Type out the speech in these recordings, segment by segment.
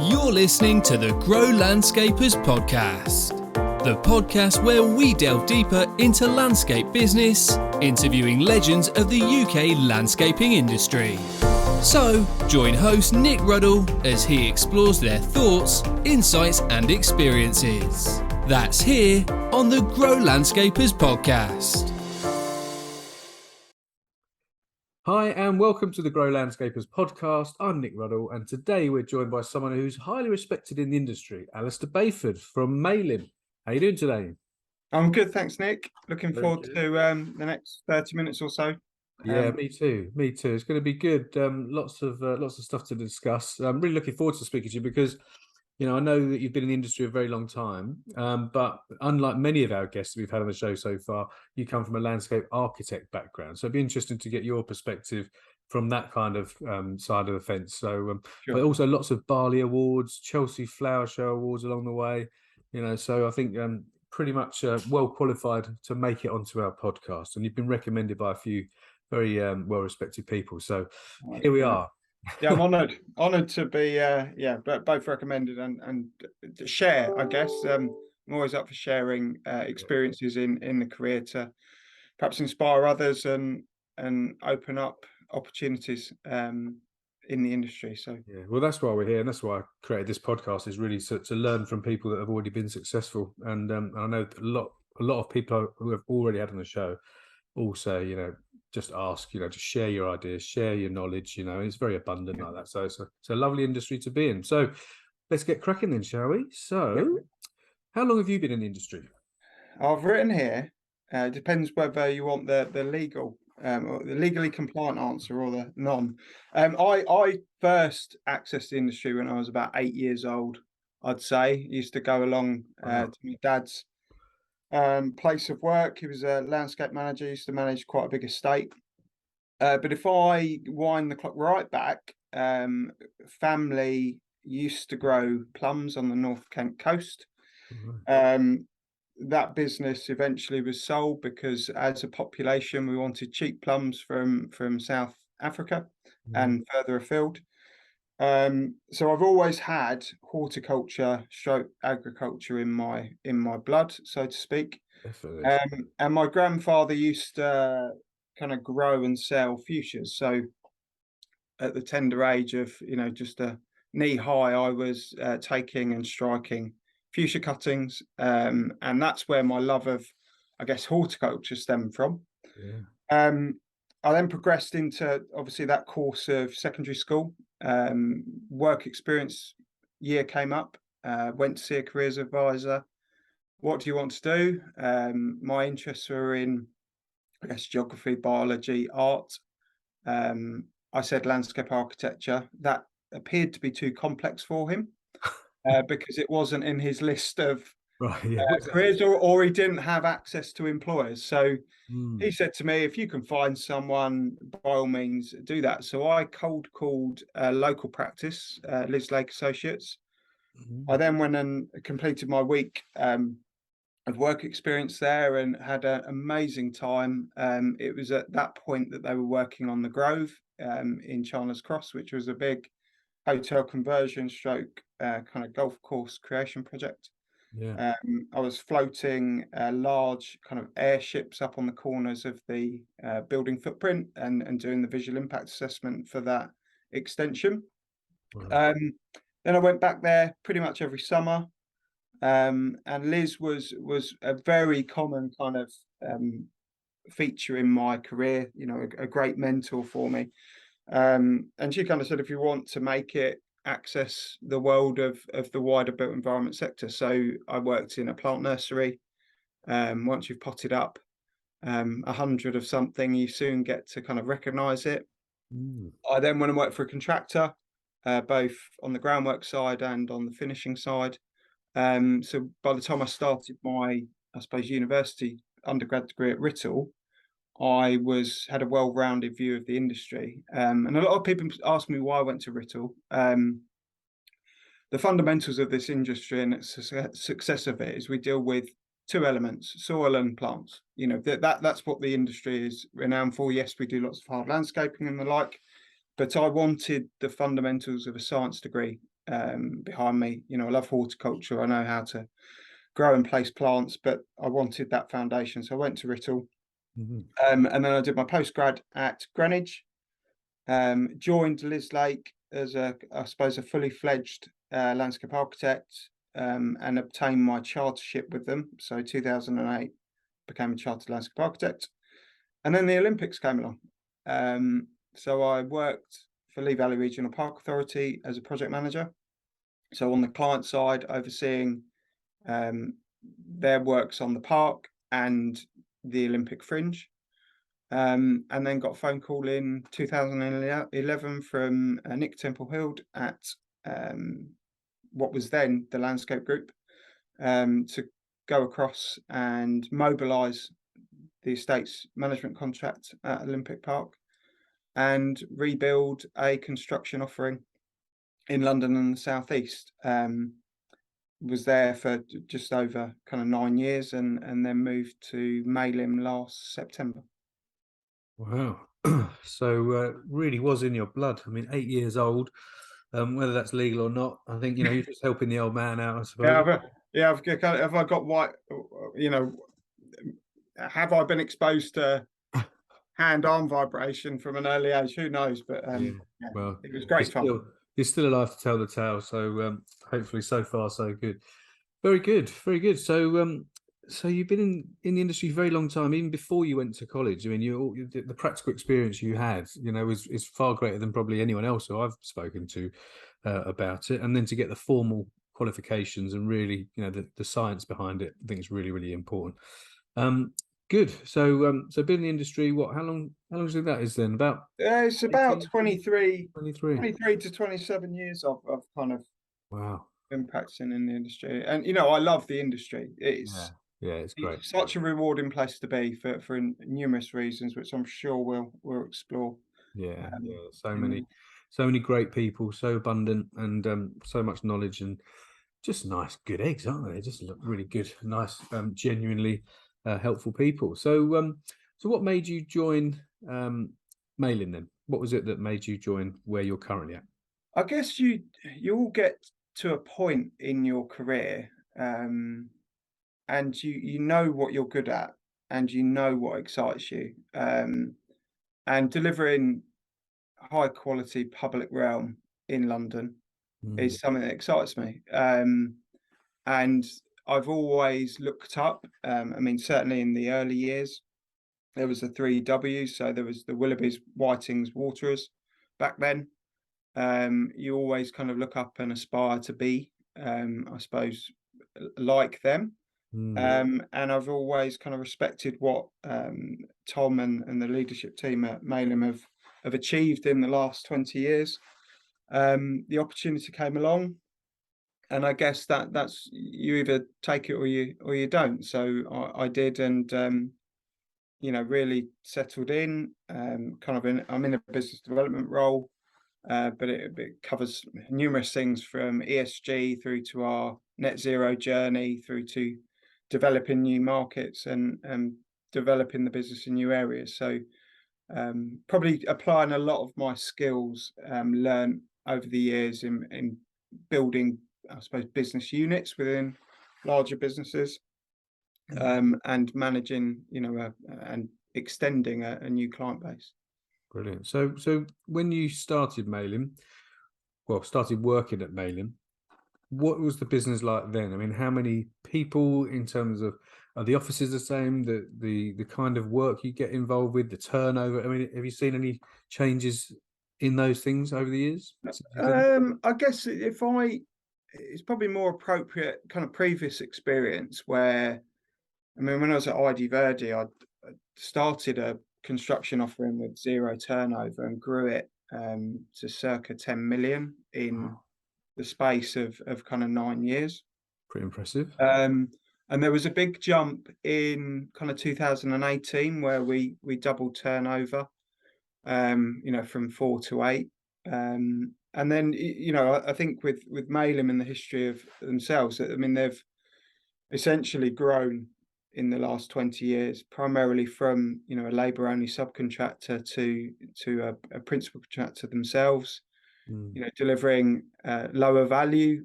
You're listening to the Grow Landscapers podcast, the podcast where we delve deeper into landscape business, interviewing legends of the UK landscaping industry. So, join host Nick Ruddle as he explores their thoughts, insights and experiences. That's here on the Grow Landscapers podcast. Hi and welcome to the Grow Landscapers podcast. I'm Nick Ruddle and today we're joined by someone who's highly respected in the industry, Alistair Bayford from Malin. How are you doing today? I'm good, thanks, Nick. Looking Very forward good. to the next 30 minutes or so. Yeah, me too. Me too. It's going to be good. Lots of stuff to discuss. I'm really looking forward to speaking to you because, I know that you've been in the industry a very long time. But unlike many of our guests we've had on the show so far, you come from a landscape architect background. So it'd be interesting to get your perspective from that kind of side of the fence. So, Sure. but also lots of Barley Awards, Chelsea Flower Show Awards along the way. So I think pretty much well qualified to make it onto our podcast. And you've been recommended by a few very well-respected people. So here we are. Yeah, I'm honoured to be but both recommended and to share, I guess. I'm always up for sharing experiences in the career to perhaps inspire others and open up opportunities in the industry. So yeah, well, that's why we're here, and that's why I created this podcast, is really to learn from people that have already been successful. And I know a lot of people who have already had on the show all say, just ask, just share your ideas, share your knowledge. It's very abundant like that. So it's a lovely industry to be in. So let's get cracking then, shall we? So how long have you been in the industry? I've written here, depends whether you want the legal or the legally compliant answer or the non. I first accessed the industry when I was about 8 years old, I'd say. Used to go along to my dad's place of work. He was a landscape manager, used to manage quite a big estate. But if I wind the clock right back, family used to grow plums on the North Kent coast. That business eventually was sold because as a population we wanted cheap plums from South Africa and further afield. So I've always had horticulture stroke agriculture in my blood, so to speak. Definitely. And my grandfather used to kind of grow and sell fuchsias. So at the tender age of just a knee high, I was taking and striking fuchsia cuttings, and that's where my love of, I guess, horticulture stemmed from. I then progressed into obviously that course of secondary school. Work experience year came up, went to see a careers advisor. What do you want to do? My interests were in, I guess, geography, biology, art. I said landscape architecture. That appeared to be too complex for him because it wasn't in his list of careers, or he didn't have access to employers. So he said to me, if you can find someone, by all means do that. So I cold called a local practice, Liz Lake Associates. I then went and completed my week of work experience there and had an amazing time. It was at that point that they were working on the Grove in Chandler's Cross, which was a big hotel conversion stroke kind of golf course creation project. I was floating large kind of airships up on the corners of the building footprint and doing the visual impact assessment for that extension. Then I went back there pretty much every summer. And Liz was a very common kind of feature in my career, a great mentor for me. And she kind of said, if you want to make it, access the world of the wider built environment sector. So I worked in a plant nursery. Once you've potted up 100 of something, you soon get to kind of recognize it. I then went and worked for a contractor, both on the groundwork side and on the finishing side. So by the time I started my, I suppose, university undergrad degree at Writtle, I had a well-rounded view of the industry. And a lot of people ask me why I went to Writtle. The fundamentals of this industry and its success of it is we deal with two elements, soil and plants. That's what the industry is renowned for. Yes, we do lots of hard landscaping and the like, but I wanted the fundamentals of a science degree behind me. You know, I love horticulture. I know how to grow and place plants, but I wanted that foundation. So I went to Writtle, Mhm. and then I did my postgrad at Greenwich. Joined Liz Lake as I suppose, a fully fledged landscape architect, and obtained my chartership with them. So 2008, became a chartered landscape architect, and then the Olympics came along. So I worked for Lee Valley Regional Park Authority as a project manager. So on the client side, overseeing their works on the park and the Olympic Fringe. And then got a phone call in 2011 from Nick Templehild at what was then the Landscape Group, to go across and mobilise the estate's management contract at Olympic Park and rebuild a construction offering in London and the Southeast. Was there for just over kind of 9 years, and then moved to Maylim last September. Wow. So really was in your blood. I mean, 8 years old, whether that's legal or not, I think, you're just helping the old man out, I suppose. Have I got white? You know, have I been exposed to hand-arm vibration from an early age? Who knows? But Yeah. Well, it was great fun. You're still alive to tell the tale. So hopefully, so far, so good. Very good. Very good. So you've been in the industry for a very long time, even before you went to college. I mean, the practical experience you had, is far greater than probably anyone else who I've spoken to about it. And then to get the formal qualifications and really, the science behind it, I think it's really, really important. Good. So been in the industry, how long do you think that is then? About It's about 18, 23 23. to 27 years of kind of Wow. been practicing in the industry. And, I love the industry. Yeah, it's great. It's such a rewarding place to be for numerous reasons, which I'm sure we'll explore. Yeah, Um, yeah. So many great people, so abundant, and so much knowledge, and just nice, good eggs, aren't they? They just look really good, nice, genuinely helpful people. So what made you join Malin then? What was it that made you join where you're currently at? I guess you all get to a point in your career, and you know what you're good at, and you know what excites you, and delivering high quality public realm in London is something that excites me. And I've always looked up. I mean, certainly in the early years, there was the 3 Ws. So there was the Willoughbys, Whitings, Waterers back then. You always kind of look up and aspire to be, I suppose, like them. And I've always kind of respected what Tom and the leadership team at Maylim have achieved in the last 20 years. The opportunity came along, and I guess that's, you either take it or you don't. So I did, and really settled in. I'm in a business development role, but it covers numerous things, from ESG through to our net zero journey, through to developing new markets and developing the business in new areas. So probably applying a lot of my skills learned over the years in building, I suppose, business units within larger businesses, and managing, and extending a new client base. Brilliant. So when you started started working at Malin, what was the business like then? I mean, how many people, in terms of, are the offices the same? The kind of work you get involved with, the turnover. I mean, have you seen any changes in those things over the years? I guess it's probably more appropriate kind of previous experience where, I mean, when I was at ID Verdi, I started a construction offering with zero turnover and grew it to circa 10 million in the space of kind of 9 years. Pretty impressive. And there was a big jump in kind of 2018 where we doubled turnover, from 4 to 8. And then, I think with Maylim and the history of themselves, I mean, they've essentially grown in the last 20 years, primarily from, a labour only subcontractor to a principal contractor themselves. delivering lower value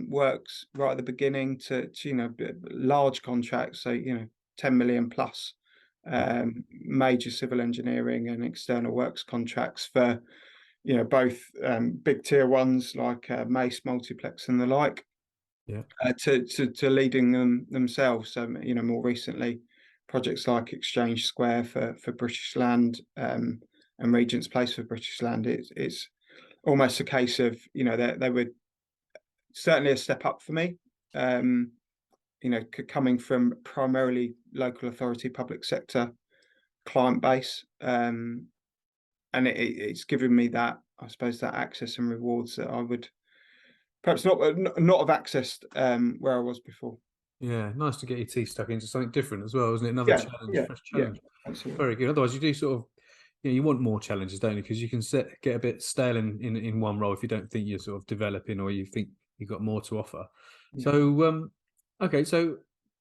works right at the beginning to large contracts, so 10 million plus, major civil engineering and external works contracts for both big tier ones like Mace, Multiplex and the like, to leading them themselves. So more recently, projects like Exchange Square for British Land, and Regent's Place for British Land. It's almost a case of they were certainly a step up for me, coming from primarily local authority, public sector client base, and it's given me that, I suppose, that access and rewards that I would perhaps not have accessed where I was before. Yeah, nice to get your teeth stuck into something different as well, isn't it? Another challenge, fresh challenge. Absolutely. Very good. Otherwise, you do sort of, you want more challenges, don't you? Because you can get a bit stale in one role if you don't think you're sort of developing, or you think you've got more to offer. Yeah. So, okay, so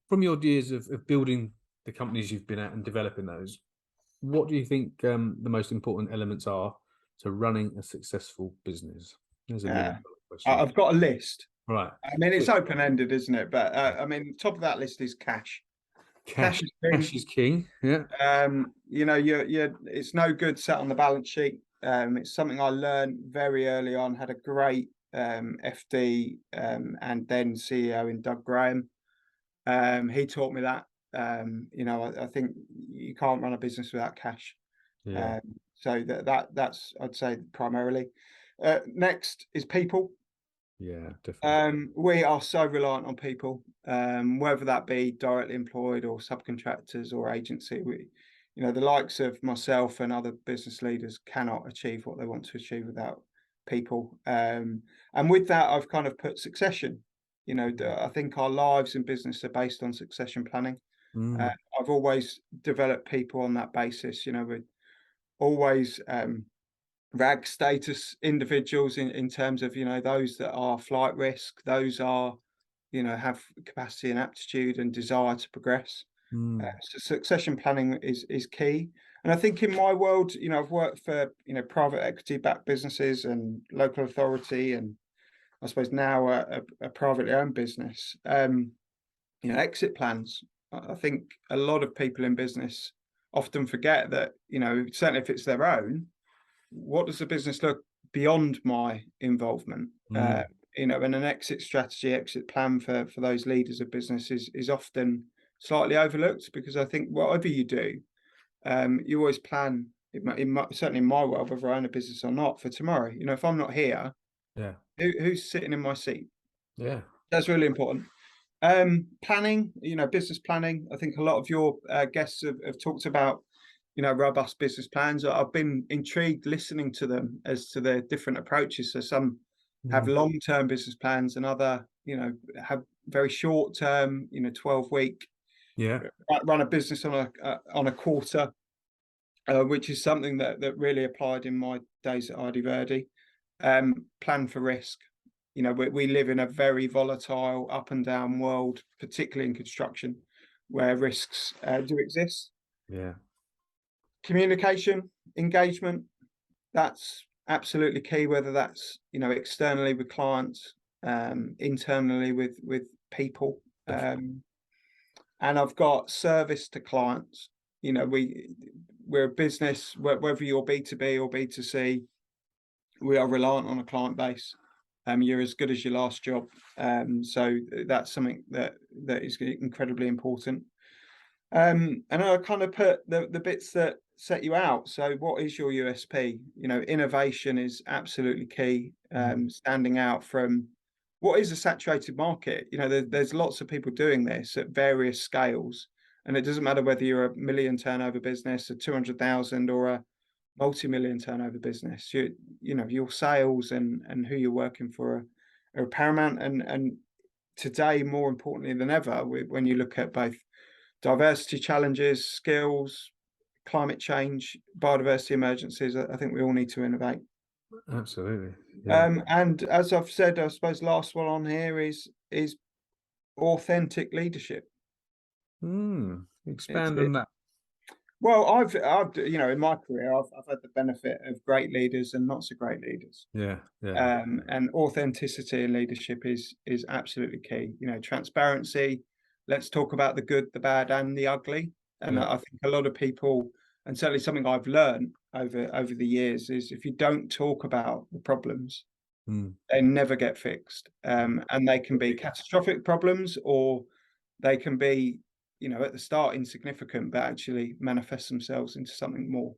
from your years of building the companies you've been at and developing those, what do you think the most important elements are to running a successful business? There's a million question. I've got a list. Right. I mean, it's open-ended, isn't it? But I mean, top of that list is cash. Cash is king. Yeah. It's no good sat on the balance sheet. It's something I learned very early on. Had a great FD and then CEO in Doug Graham. He taught me that. I think you can't run a business without cash. Yeah. So that's, I'd say, primarily. Next is people. Yeah, definitely. We are so reliant on people, whether that be directly employed or subcontractors or agency. The likes of myself and other business leaders cannot achieve what they want to achieve without people. And with that, I've kind of put succession. I think our lives in business are based on succession planning. I've always developed people on that basis. We're always RAG status individuals in terms of those that are flight risk, those are have capacity and aptitude and desire to progress. So succession planning is key. And I think in my world, I've worked for private equity backed businesses and local authority, and I suppose now a privately owned business. Exit plans. I think a lot of people in business often forget that certainly if it's their own, what does the business look beyond my involvement? And an exit strategy, exit plan for those leaders of business is often slightly overlooked, because I think whatever you do, you always plan, certainly in my world, whether I own a business or not, for tomorrow. If I'm not here, who's sitting in my seat? Yeah, that's really important. Planning, business planning. I think a lot of your guests have talked about robust business plans. I've been intrigued listening to them as to their different approaches. So some have long-term business plans, and other, have very short-term, 12-week. Run a business on a quarter, which is something that really applied in my days at Ardi Verdi. Plan for risk. We live in a very volatile, up and down world, particularly in construction, where risks do exist. Yeah. Communication, engagement, that's absolutely key, whether that's externally with clients, internally with people. And I've got service to clients. We're a business, whether you're B2B or B2C, we are reliant on a client base. You're as good as your last job. So that's something that is incredibly important. And I kind of put the bits that set you out. So what is your USP? Innovation is absolutely key. Standing out from what is a saturated market. There's lots of people doing this at various scales, and it doesn't matter whether you're a $1 million turnover business, a 200,000, or a multi-million turnover business. Your sales and who you're working for are paramount. And today, more importantly than ever, when you look at both diversity challenges, skills, climate change, biodiversity emergencies, I think we all need to innovate. Absolutely. Yeah. And as I've said, I suppose last one on here is authentic leadership. Expand on that. Well, I've in my career, I've had the benefit of great leaders and not so great leaders. Yeah, yeah, And authenticity in leadership is absolutely key. Transparency. Let's talk about the good, the bad, and the ugly. And yeah. I think a lot of people, and certainly something I've learned over the years, is if you don't talk about the problems, Mm. they never get fixed. And they can be catastrophic problems, or they can be, at the start insignificant, but actually manifest themselves into something more.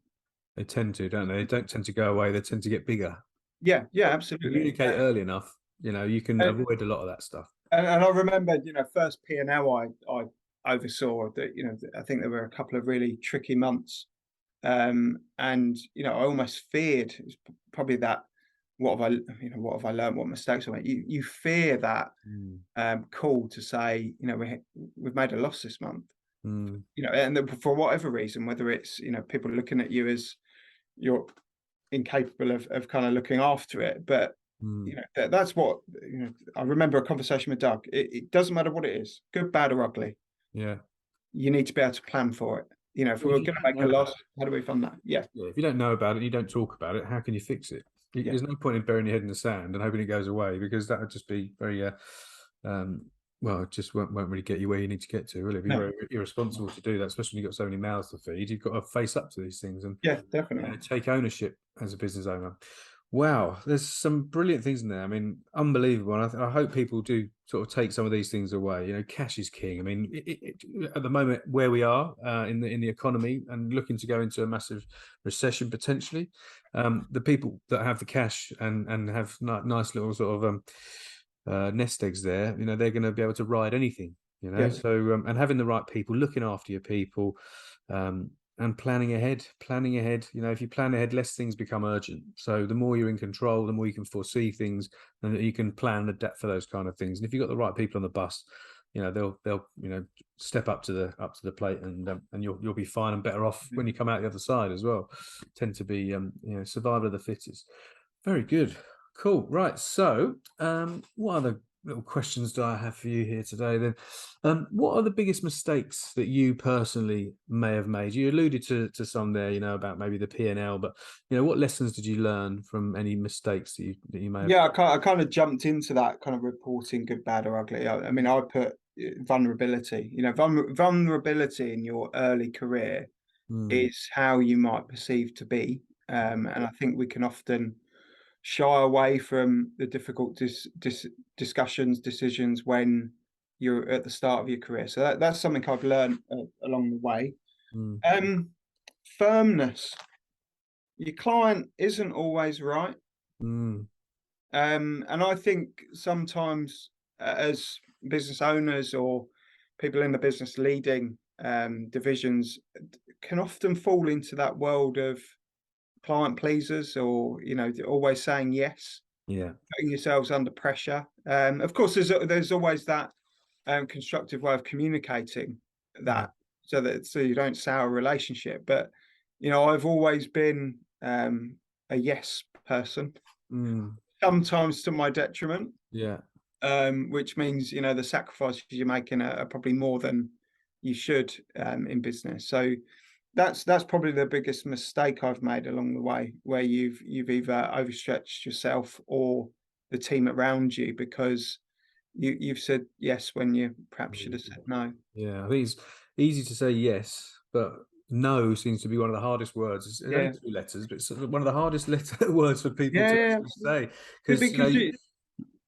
They tend to, don't they? They don't tend to go away. They tend to get bigger. Yeah, yeah, absolutely. Communicate early enough, you can And, avoid a lot of that stuff. and I remember, first P&L I oversaw that, I think there were a couple of really tricky months. And, I almost feared, it was probably that, what have I learned? What mistakes I made? You fear that call to say, we've made a loss this month, Mm. and for whatever reason, whether it's, people looking at you as you're incapable of kind of looking after it, but Mm. that's what, I remember a conversation with Doug. It doesn't matter what it is, good, bad, or ugly. Yeah. You need to be able to plan for it. If we Well, were if you going to don't make a know about loss, how do we fund that? Yeah. Yeah, if you don't know about it, you don't talk about it, how can you fix it? Yeah. There's no point in burying your head in the sand and hoping it goes away, because that would just be very, well, it just won't really get you where you need to get to, will it? It'd be No. very irresponsible to do that, especially when you've got so many mouths to feed. You've got to face up to these things and Yeah, definitely. take ownership as a business owner. Wow, there's some brilliant things in there. I mean, unbelievable. And I hope people do sort of take some of these things away. Cash is king. I mean, at the moment where we are in the economy and looking to go into a massive recession potentially, the people that have the cash and have nice little sort of nest eggs there, they're going to be able to ride anything. Yes. So and having the right people, looking after your people. And planning ahead. If you plan ahead, less things become urgent. So the more you're in control, the more you can foresee things, and you can plan and adapt for those kind of things. And if you've got the right people on the bus, they'll step up to the plate, and you'll be fine and better off when you come out the other side as well. Tend to be survival of the fittest. Very good, cool. Right. So what other little questions do I have for you here today then? What are the biggest mistakes that you personally may have made? You alluded to some there, about maybe the P&L, but what lessons did you learn from any mistakes that you may have? Yeah, I kind of jumped into that kind of reporting good, bad, or ugly. I mean, I put vulnerability. Vulnerability in your early career is how you might perceive to be, and I think we can often shy away from the difficult discussions, decisions when you're at the start of your career. So that's something I've learned along the way. Firmness. Your client isn't always right. And I think sometimes as business owners or people in the business leading divisions can often fall into that world of client pleasers, or always saying yes, putting yourselves under pressure. Of course, there's always that constructive way of communicating that, so you don't sour a relationship. But I've always been a yes person, sometimes to my detriment. Which means the sacrifices you're making are probably more than you should in business. So that's probably the biggest mistake I've made along the way, where you've either overstretched yourself or the team around you because you've said yes when you perhaps should have said no. Yeah, I think it's easy to say yes, but no seems to be one of the hardest words. It's only 2 letters, but it's one of the hardest words for people to actually say. Because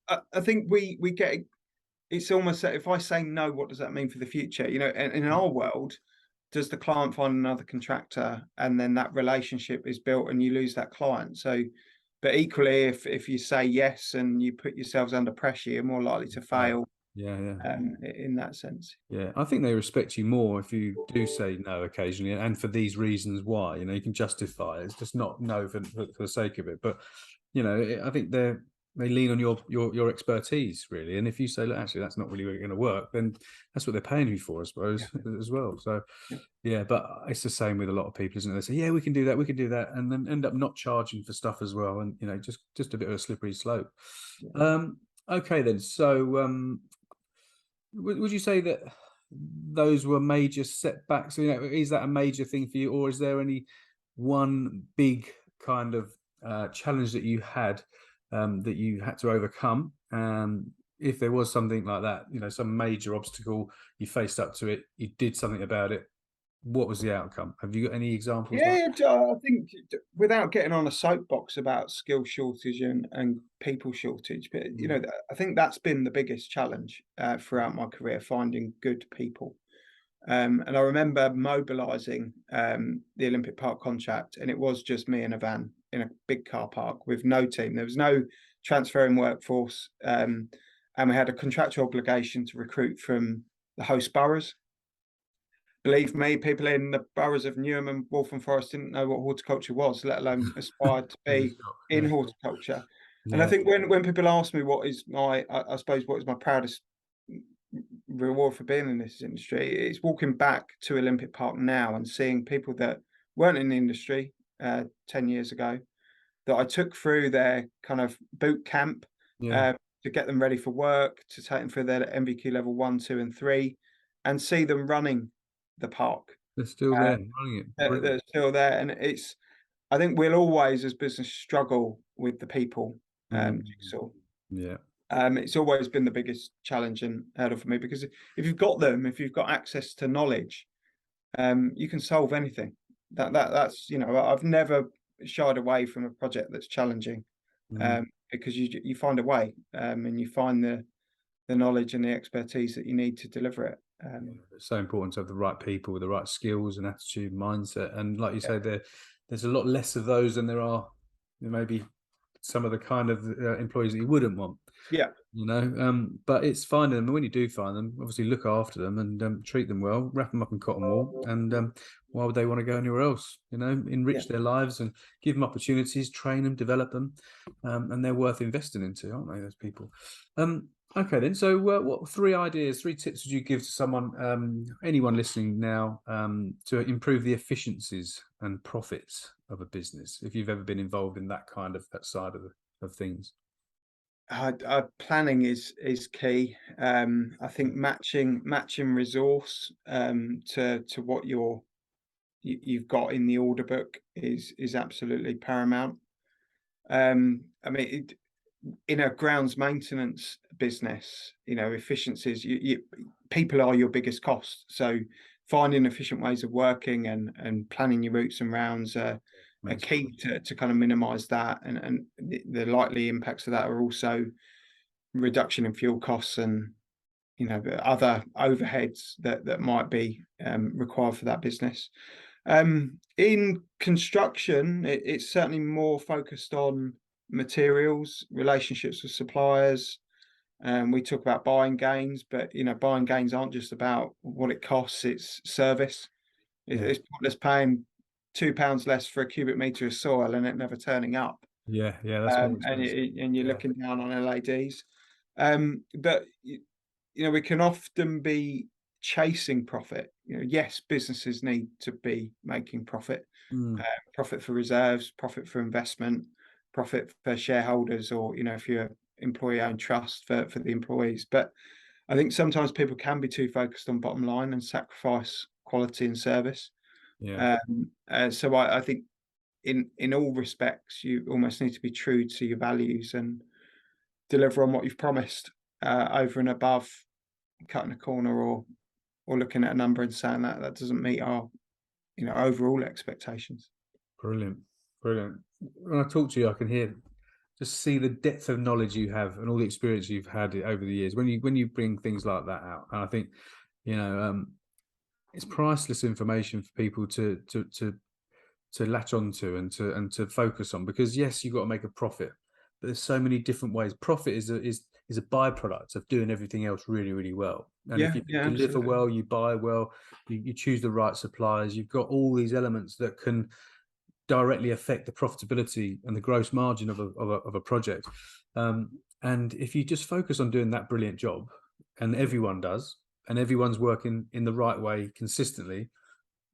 I think we get, it's almost that if I say no, what does that mean for the future? And in our world, does the client find another contractor, and then that relationship is built and you lose that client? So, but equally, if you say yes and you put yourselves under pressure, you're more likely to fail. In that sense. Yeah, I think they respect you more if you do say no occasionally, and for these reasons why. You can justify it. It's just not no for the sake of it. But I think they lean on your expertise really. And if you say, look, actually that's not really going to work, then that's what they're paying you for, I suppose, as well. So but it's the same with a lot of people, isn't it? They say, yeah, we can do that, and then end up not charging for stuff as well, and just a bit of a slippery slope. Okay then, so would you say that those were major setbacks? You know, is that a major thing for you, or is there any one big kind of challenge that you had that you had to overcome? If there was something like that, you know, some major obstacle, you faced up to it, you did something about it. What was the outcome? Have you got any examples? Yeah, I think without getting on a soapbox about skill shortage and people shortage, but you know, I think that's been the biggest challenge throughout my career, finding good people. And I remember mobilising the Olympic Park contract, and it was just me in a van in a big car park with no team. There was no transferring workforce, and we had a contractual obligation to recruit from the host boroughs. Believe me, people in the boroughs of Newham and Waltham Forest didn't know what horticulture was, let alone aspired to be in horticulture. And I think when people ask me what is my, I suppose, what is my proudest reward for being in this industry, it's walking back to Olympic Park now and seeing people that weren't in the industry 10 years ago, that I took through their kind of boot camp to get them ready for work, to take them through their MVQ level 1, 2, and 3, and see them running the park. They're still there, running it. They're still there, and it's. I think we'll always, as business, struggle with the people jigsaw. Yeah. It's always been the biggest challenge and hurdle for me, because if you've got them, if you've got access to knowledge, you can solve anything. That's, you know, I've never shied away from a project that's challenging, because you find a way, and you find the knowledge and the expertise that you need to deliver it. It's so important to have the right people with the right skills and attitude, mindset, and like you say, there's a lot less of those than there are maybe some of the kind of employees that you wouldn't want. Yeah, you know, but it's finding them. And when you do find them, obviously look after them and treat them well, wrap them up in cotton wool, and why would they want to go anywhere else? You know, enrich their lives and give them opportunities, train them, develop them, and they're worth investing into, aren't they? Those people. Okay, then. So, what 3 tips would you give to someone, anyone listening now, to improve the efficiencies and profits of a business, if you've ever been involved in that side of things? Planning is key. I think matching resource to what you've got in the order book is absolutely paramount. I mean, in a grounds maintenance business, you know, efficiencies, people are your biggest cost. So finding efficient ways of working and planning your routes and rounds are key to kind of minimize that. And the likely impacts of that are also reduction in fuel costs and, you know, other overheads that might be required for that business. In construction, it's certainly more focused on materials, relationships with suppliers. We talk about buying gains, but you know, buying gains aren't just about what it costs, it's service. It's pointless paying £2 less for a cubic meter of soil and it never turning up. That's and you're looking down on LADs. But you know, we can often be chasing profit. You know, yes, businesses need to be making profit, profit for reserves, profit for investment, profit for shareholders, or you know, if you're employee-owned trust for the employees. But I think sometimes people can be too focused on bottom line and sacrifice quality and service. So I think in all respects, you almost need to be true to your values and deliver on what you've promised, over and above cutting a corner or looking at a number and saying that doesn't meet our, you know, overall expectations. Brilliant. When I talk to you, I can just see the depth of knowledge you have and all the experience you've had over the years when you bring things like that out. And I think, you know, it's priceless information for people to latch onto and to focus on, because yes, you've got to make a profit, but there's so many different ways. Profit is a byproduct of doing everything else really, really well. And if you deliver absolutely well, you buy well, you choose the right suppliers, you've got all these elements that can directly affect the profitability and the gross margin of a project. And if you just focus on doing that brilliant job, and everyone does, and everyone's working in the right way consistently,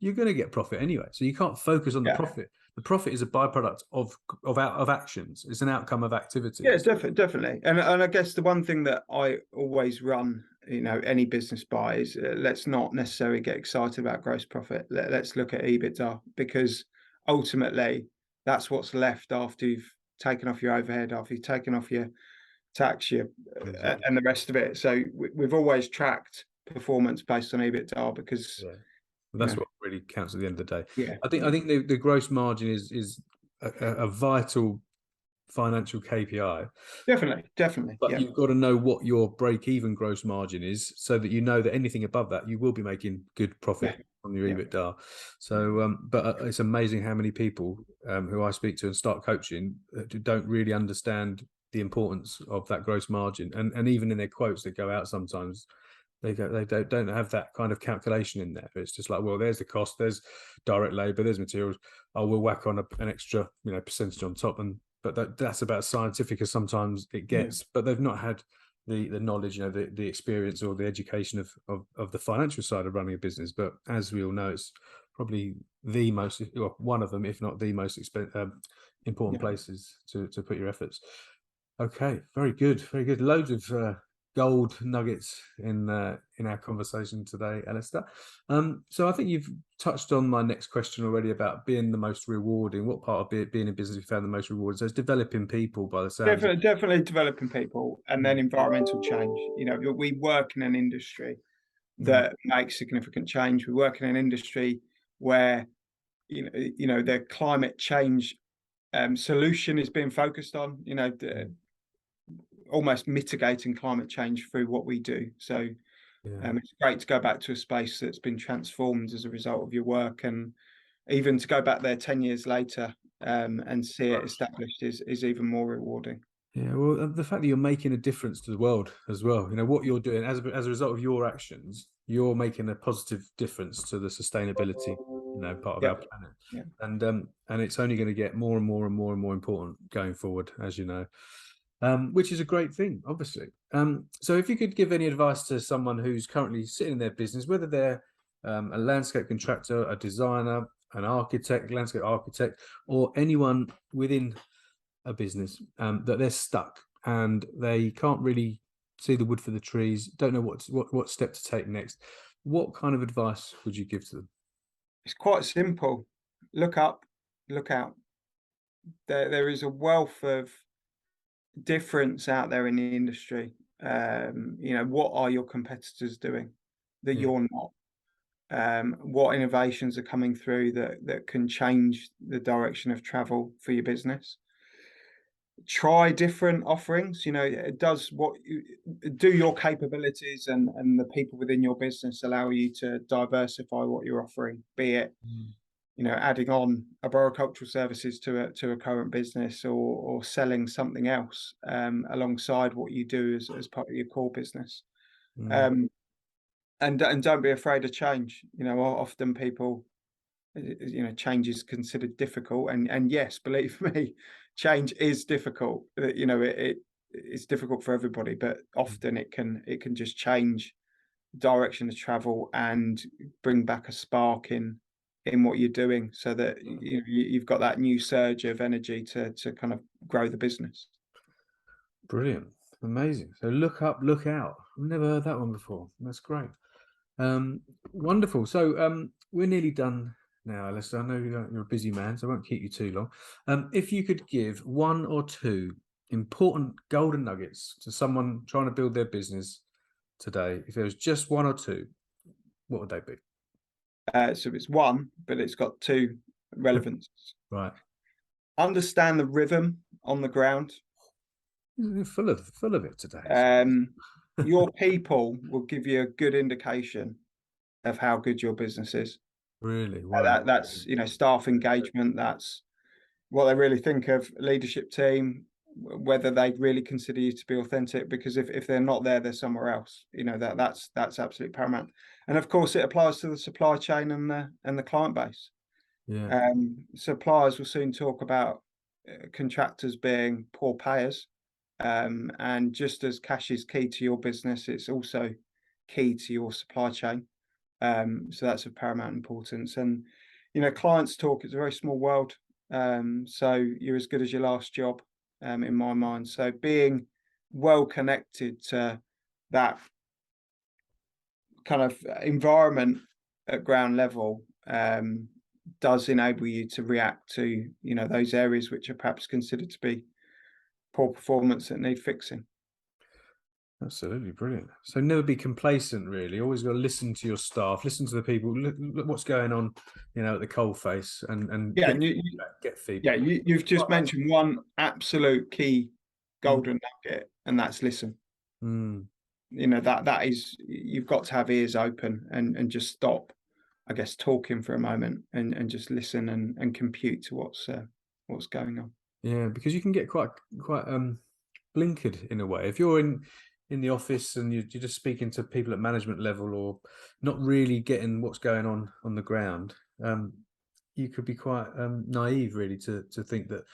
you're going to get profit anyway. So you can't focus on the profit. The profit is a byproduct of actions. It's an outcome of activity. Yeah, definitely. And I guess the one thing that I always run any business buys, let's not necessarily get excited about gross profit. Let's look at EBITDA, because ultimately that's what's left after you've taken off your overhead, after you've taken off your tax, Exactly. and the rest of it. So we've always tracked performance based on EBITDA, because That's what really counts at the end of the day. yeah, I think the gross margin is a vital financial KPI. definitely. But you've got to know what your break-even gross margin is, so that you know that anything above that, you will be making good profit on your EBITDA. So, but it's amazing how many people who I speak to and start coaching don't really understand the importance of that gross margin, and even in their quotes that go out sometimes, they don't have that kind of calculation in there. It's just like, well, there's the cost, there's direct labor, there's materials. Oh, we'll whack on an extra percentage on top, but that's about as scientific as sometimes it gets. But they've not had the knowledge, the experience or the education of the financial side of running a business. But as we all know, it's probably the most, or one of them, if not the most important places to put your efforts. Okay, very good, very good. Loads of gold nuggets in our conversation today, Alistair. So I think you've touched on my next question already about being the most rewarding. What part of being in business you found the most rewarding? So it's developing people, by the sounds. Definitely developing people, and then environmental change. We work in an industry that makes significant change. We work in an industry where the climate change solution is being focused on. Almost mitigating climate change through what we do. So it's great to go back to a space that's been transformed as a result of your work, and even to go back there 10 years later and see it established is even more rewarding. Yeah, well, the fact that you're making a difference to the world as well, what you're doing as a result of your actions, you're making a positive difference to the sustainability, part of our planet. And it's only going to get more and more and more and more important going forward, as you know. Which is a great thing, obviously. So if you could give any advice to someone who's currently sitting in their business, whether they're a landscape contractor, a designer, an architect, landscape architect, or anyone within a business, that they're stuck and they can't really see the wood for the trees, don't know what step to take next, what kind of advice would you give to them? It's quite simple. Look up, look out. There is a wealth of difference out there in the industry. What are your competitors doing that you're not? What innovations are coming through that can change the direction of travel for your business? Try different offerings. It does do your capabilities and the people within your business allow you to diversify what you're offering, be it adding on arboricultural services to a current business, or selling something else alongside what you do as part of your core business. And don't be afraid of change. Often people, change is considered difficult, and yes, believe me, change is difficult. It's difficult for everybody, but often it can just change direction of travel and bring back a spark in what you're doing, so that you've got that new surge of energy to kind of grow the business. Brilliant, amazing. So look up, look out. I've never heard that one before. That's great. Wonderful. So we're nearly done now, Alistair. I know you're a busy man, so I won't keep you too long. If you could give one or two important golden nuggets to someone trying to build their business today, if there was just one or two, what would they be? So it's one, but it's got two relevances. Right. Understand the rhythm on the ground. Full of it today. Your people will give you a good indication of how good your business is. Really? Wow. That's staff engagement. That's what they really think of leadership team, whether they really consider you to be authentic, because if they're not there, they're somewhere else. That's absolutely paramount. And of course it applies to the supply chain and the client base. Suppliers will soon talk about contractors being poor payers, and just as cash is key to your business, it's also key to your supply chain. So that's of paramount importance. And clients talk, it's a very small world. So you're as good as your last job, in my mind. So being well connected to that kind of environment at ground level does enable you to react to, those areas which are perhaps considered to be poor performance that need fixing. Absolutely brilliant. So never be complacent, really. Always got to listen to your staff, listen to the people, look what's going on, at the coalface, and Yeah, get feedback. You've just mentioned one absolute key golden nugget, and that's listen. That is, you've got to have ears open and just stop, I guess, talking for a moment and just listen and compute to what's going on. Yeah, because you can get quite blinkered in a way if you're in the office and you're just speaking to people at management level or not really getting what's going on the ground. You could be quite naive, really, to think that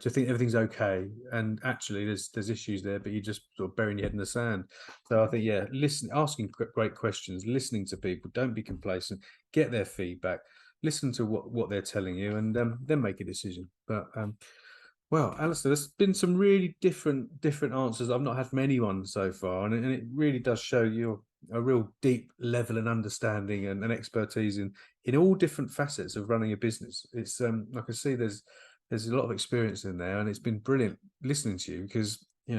to think everything's okay, and actually there's issues there, but you're just sort of burying your head in the sand. So I think, asking great questions, listening to people, don't be complacent, get their feedback, listen to what they're telling you, and then make a decision. But well, Alistair, there's been some really different answers I've not had from anyone so far, and it really does show you a real deep level and understanding and expertise in all different facets of running a business. It's I can see there's a lot of experience in there, and it's been brilliant listening to you because I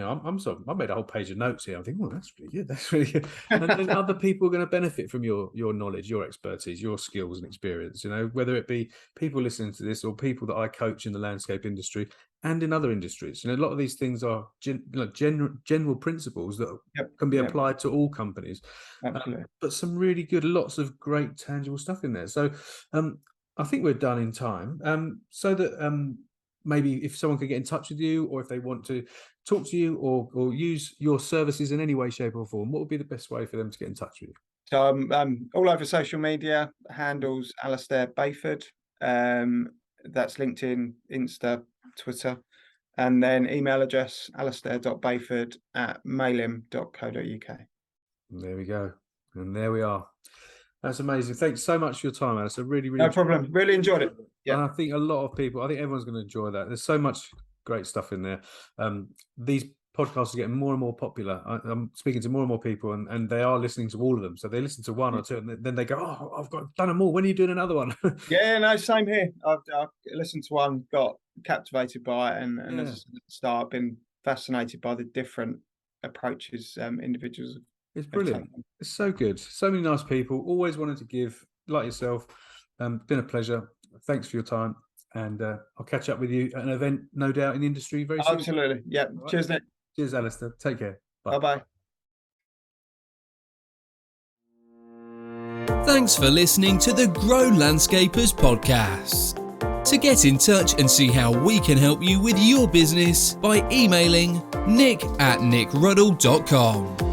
made a whole page of notes here. I'm thinking, oh, that's really good. That's really good. And then other people are going to benefit from your knowledge, your expertise, your skills and experience. Whether it be people listening to this or people that I coach in the landscape industry and in other industries. A lot of these things are general principles that can be applied to all companies. Absolutely. But some really good, lots of great tangible stuff in there. So I think we're done in time. So that maybe if someone could get in touch with you, or if they want to talk to you or use your services in any way, shape or form, what would be the best way for them to get in touch with you? So I'm all over social media, handles Alistair Bayford. That's LinkedIn, Insta, Twitter. And then email address alistair.bayford@mailim.co.uk. There we go. And there we are. That's amazing. Thanks so much for your time, Alistair. Really No problem. Really enjoyed it. Yeah. And I think everyone's going to enjoy that. There's so much great stuff in there. These podcasts are getting more and more popular. I'm speaking to more and more people, and they are listening to all of them. So they listen to one or two, and then they go, "Oh, I've done them all. When are you doing another one?" Yeah, no, same here. I've listened to one, got captivated by it, and as I start, I've been fascinated by the different approaches individuals. It's brilliant. It's so good. So many nice people. Always wanted to give, like yourself. Been a pleasure. Thanks for your time. And I'll catch up with you at an event, no doubt, in the industry very soon. Absolutely. Yeah. Right. Cheers, Nick. Cheers, Alistair. Take care. Bye. Bye-bye. Thanks for listening to the Grow Landscapers podcast. To get in touch and see how we can help you with your business by emailing nick@nickruddle.com.